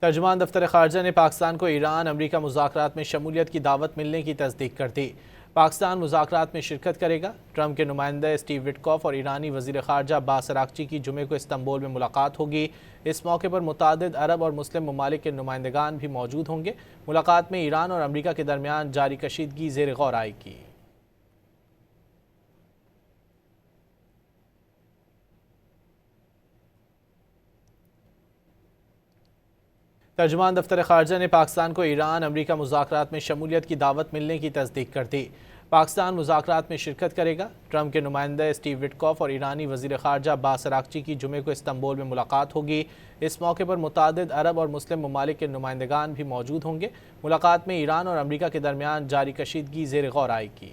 ترجمان دفتر خارجہ نے پاکستان کو ایران امریکہ مذاکرات میں شمولیت کی دعوت ملنے کی تصدیق کر دی۔ پاکستان مذاکرات میں شرکت کرے گا۔ ٹرمپ کے نمائندہ اسٹیو وٹکوف اور ایرانی وزیر خارجہ عباس اراغچی کی جمعے کو استنبول میں ملاقات ہوگی۔ اس موقع پر متعدد عرب اور مسلم ممالک کے نمائندگان بھی موجود ہوں گے۔ ملاقات میں ایران اور امریکہ کے درمیان جاری کشیدگی زیر غور آئے گی۔ ترجمان دفتر خارجہ نے پاکستان کو ایران امریکہ مذاکرات میں شمولیت کی دعوت ملنے کی تصدیق کر دی۔ پاکستان مذاکرات میں شرکت کرے گا۔ ٹرمپ کے نمائندہ اسٹیو وٹکوف اور ایرانی وزیر خارجہ عباس اراغچی کی جمعے کو استنبول میں ملاقات ہوگی۔ اس موقع پر متعدد عرب اور مسلم ممالک کے نمائندگان بھی موجود ہوں گے۔ ملاقات میں ایران اور امریکہ کے درمیان جاری کشیدگی زیر غور آئے گی۔